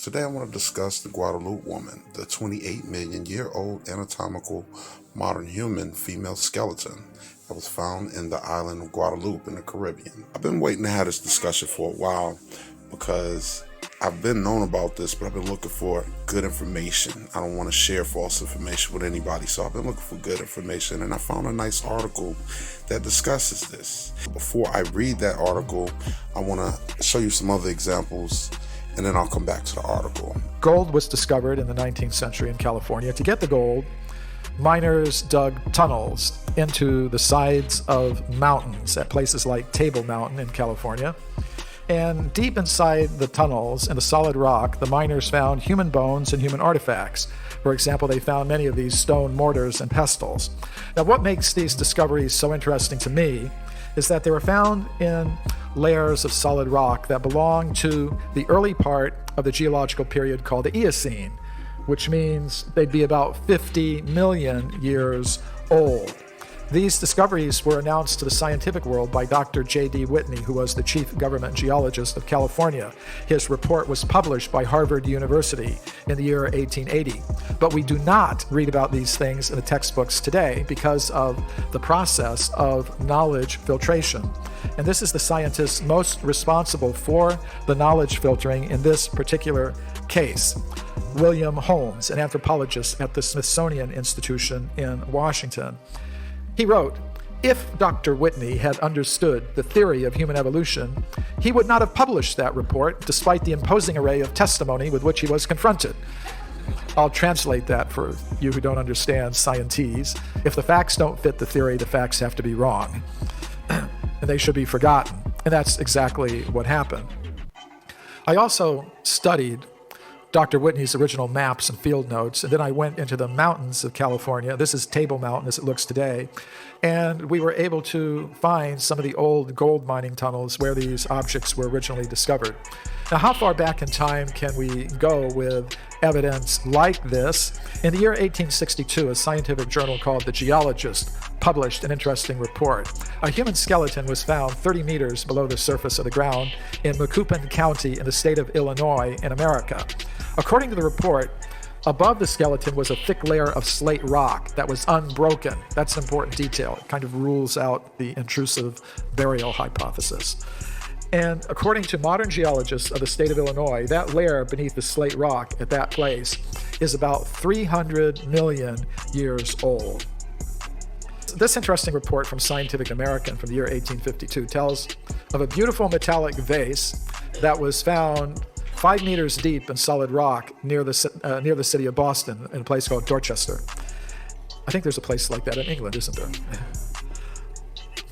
Today I want to discuss the Guadalupe woman, the 28 million year old anatomical modern human female skeleton that was found in the island of Guadalupe in the Caribbean. I've been waiting to have this discussion for a while because I've been known about this, but I've been looking for good information. I don't want to share false information with anybody, so I've been looking for good information, and I found a nice article that discusses this. Before I read that article, I want to show you some other examples, and then I'll come back to the article. Gold was discovered in the 19th century in California. To get the gold, miners dug tunnels into the sides of mountains at places like Table Mountain in California. And deep inside the tunnels in the solid rock, the miners found human bones and human artifacts. For example, they found many of these stone mortars and pestles. Now, what makes these discoveries so interesting to me is that they were found in layers of solid rock that belong to the early part of the geological period called the Eocene, which means they'd be about 50 million years old. These discoveries were announced to the scientific world by Dr. J.D. Whitney, who was the chief government geologist of California. His report was published by Harvard University in the year 1880. But we do not read about these things in the textbooks today because of the process of knowledge filtration. And this is the scientist most responsible for the knowledge filtering in this particular case. William Holmes, an anthropologist at the Smithsonian Institution in Washington. He wrote, "If Dr. Whitney had understood the theory of human evolution, he would not have published that report despite the imposing array of testimony with which he was confronted." I'll translate that for you who don't understand scientese. If the facts don't fit the theory, the facts have to be wrong. And they should be forgotten. And that's exactly what happened. I also studied Dr. Whitney's original maps and field notes, and then I went into the mountains of California. This is Table Mountain as it looks today, and we were able to find some of the old gold mining tunnels where these objects were originally discovered. Now, how far back in time can we go with evidence like this? In the year 1862, a scientific journal called The Geologist published an interesting report. A human skeleton was found 30 meters below the surface of the ground in Macoupin County in the state of Illinois in America. According to the report, above the skeleton was a thick layer of slate rock that was unbroken. That's an important detail. It kind of rules out the intrusive burial hypothesis. And according to modern geologists of the state of Illinois, that layer beneath the slate rock at that place is about 300 million years old. This interesting report from Scientific American from the year 1852 tells of a beautiful metallic vase that was found 5 meters deep in solid rock near the city of Boston in a place called Dorchester. I think there's a place like that in England, isn't there?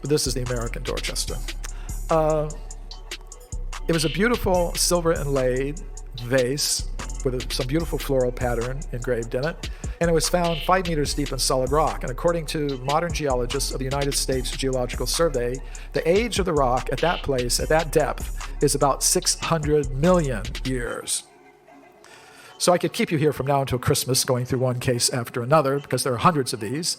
But this is the American Dorchester. It was a beautiful silver inlaid vase with some beautiful floral pattern engraved in it, and it was found 5 meters deep in solid rock. And according to modern geologists of the United States Geological Survey, the age of the rock at that place, at that depth, is about 600 million years. So I could keep you here from now until Christmas going through one case after another because there are hundreds of these,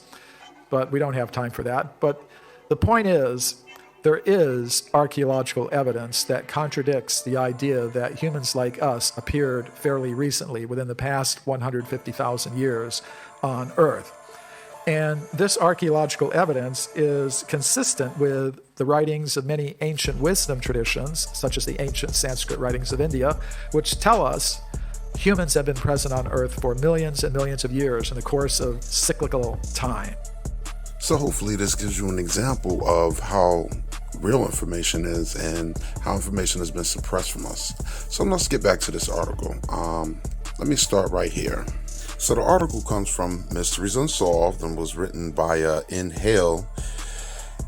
but we don't have time for that. But the point is, there is archaeological evidence that contradicts the idea that humans like us appeared fairly recently within the past 150,000 years on Earth. And this archaeological evidence is consistent with the writings of many ancient wisdom traditions, such as the ancient Sanskrit writings of India, which tell us humans have been present on Earth for millions and millions of years in the course of cyclical time. So hopefully this gives you an example of how real information is and how information has been suppressed from us. So let's get back to this article. Let me start right here. So the article comes from Mysteries Unsolved and was written by Inhale,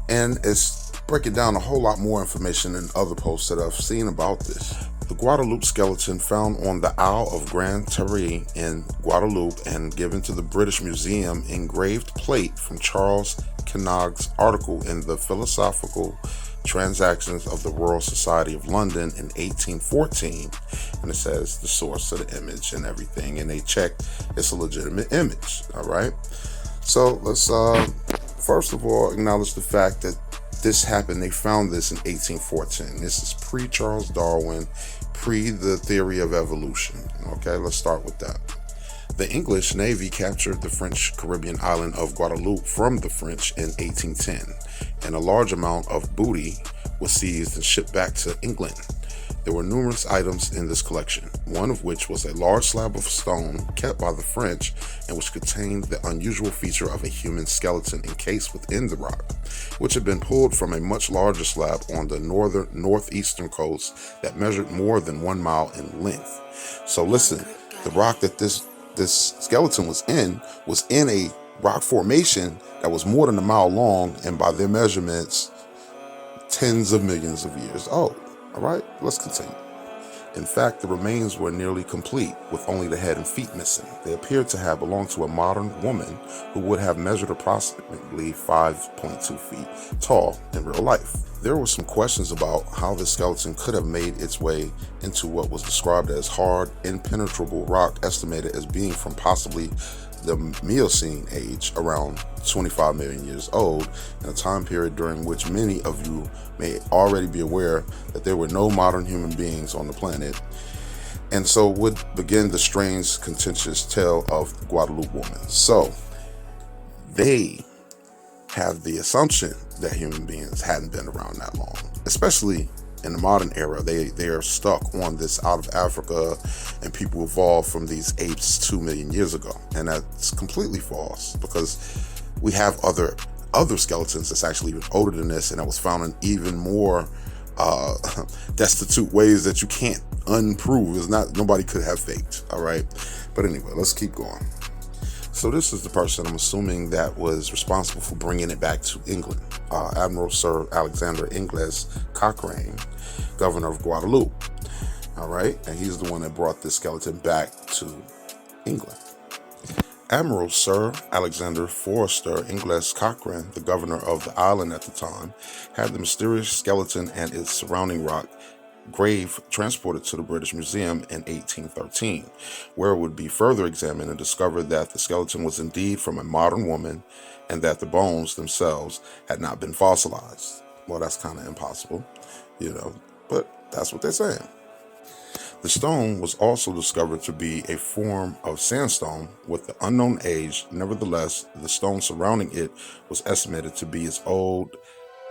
and it's breaking down a whole lot more information than other posts that I've seen about this. The Guadalupe skeleton found on the Isle of Grand Terre in Guadeloupe and given to the British Museum engraved plate from Charles Knag's article in the Philosophical Transactions of the Royal Society of London in 1814, and it says the source of the image and everything, and they check it's a legitimate image. All right, so let's first of all acknowledge the fact that This happened, they found this in 1814. This is pre-Charles Darwin, pre the theory of evolution. Okay, let's start with that. The English Navy captured the French Caribbean island of Guadalupe from the French in 1810, and a large amount of booty was seized and shipped back to England. There were numerous items in this collection, one of which was a large slab of stone kept by the French and which contained the unusual feature of a human skeleton encased within the rock, which had been pulled from a much larger slab on the northeastern coast that measured more than 1 mile in length. So listen, the rock that this skeleton was in a rock formation that was more than 1 mile long, and by their measurements, tens of millions of years old. All right, let's continue. In fact, the remains were nearly complete, with only the head and feet missing. They appeared to have belonged to a modern woman who would have measured approximately 5.2 feet tall in real life. There were some questions about how this skeleton could have made its way into what was described as hard, impenetrable rock, estimated as being from possibly the Miocene age, around 25 million years old, in a time period during which many of you may already be aware that there were no modern human beings on the planet. And so would begin the strange, contentious tale of the Guadalupe woman. So they have the assumption that human beings hadn't been around that long, especially in the modern era. They are stuck on this out of Africa, and people evolved from these apes 2 million years ago, and that's completely false, because we have other skeletons that's actually even older than this, and that was found in even more destitute ways that you can't unprove. It's not, nobody could have faked. All right, but anyway, let's keep going. So this is the person, I'm assuming, that was responsible for bringing it back to England. Admiral Sir Alexander Ingles Cochrane, governor of Guadeloupe. All right, and he's the one that brought this skeleton back to England. Admiral Sir Alexander Forrester Ingles Cochrane, the governor of the island at the time, had the mysterious skeleton and its surrounding rock grave transported to the British Museum in 1813, where it would be further examined and discovered that the skeleton was indeed from a modern woman and that the bones themselves had not been fossilized. Well, that's kind of impossible, but that's what they're saying. The stone was also discovered to be a form of sandstone with the unknown age. Nevertheless, the stone surrounding it was estimated to be as old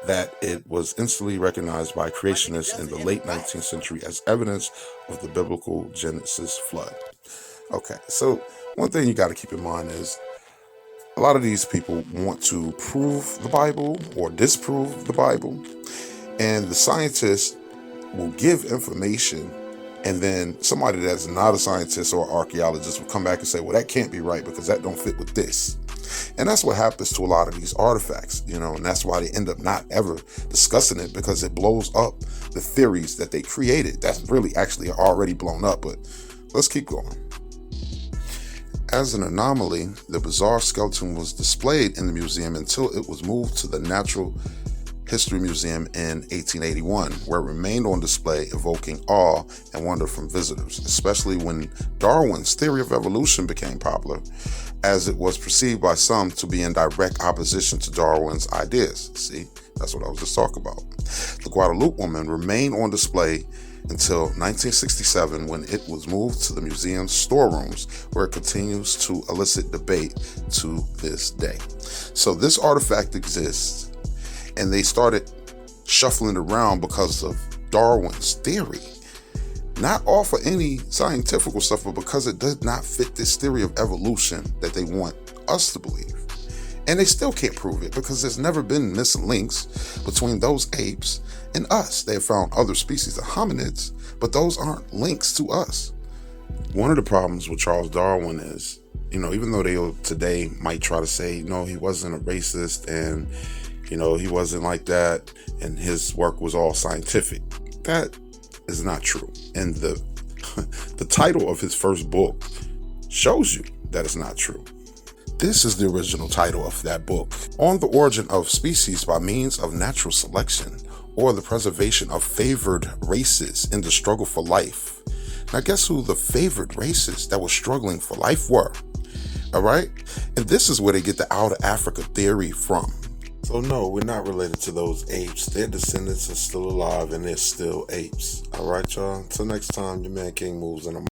that it was instantly recognized by creationists in the late 19th century as evidence of the biblical Genesis flood. Okay, so one thing you got to keep in mind is a lot of these people want to prove the Bible or disprove the Bible, and the scientists will give information, and then somebody that's not a scientist or archaeologist will come back and say, well, that can't be right because that don't fit with this. And that's what happens to a lot of these artifacts, and that's why they end up not ever discussing it, because it blows up the theories that they created. That's really actually already blown up, but let's keep going. As an anomaly, the bizarre skeleton was displayed in the museum until it was moved to the Natural History Museum in 1881, where it remained on display, evoking awe and wonder from visitors, especially when Darwin's theory of evolution became popular, as it was perceived by some to be in direct opposition to Darwin's ideas. See, that's what I was just talking about. The Guadalupe woman remained on display until 1967, when it was moved to the museum's storerooms, where it continues to elicit debate to this day. So this artifact exists, and they started shuffling around because of Darwin's theory. Not off of any scientific stuff, but because it does not fit this theory of evolution that they want us to believe. And they still can't prove it, because there's never been missing links between those apes and us. They have found other species of hominids, but those aren't links to us. One of the problems with Charles Darwin is, even though they today might try to say, no, he wasn't a racist, and he wasn't like that, and his work was all scientific. That is not true. And the title of his first book shows you that it's not true. This is the original title of that book: On the Origin of Species by Means of Natural Selection, or the Preservation of Favored Races in the Struggle for Life. Now, guess who the favored races that were struggling for life were? All right? And this is where they get the out of Africa theory from. So no, we're not related to those apes. Their descendants are still alive and they're still apes. Alright, y'all? Until next time, your man King moves in a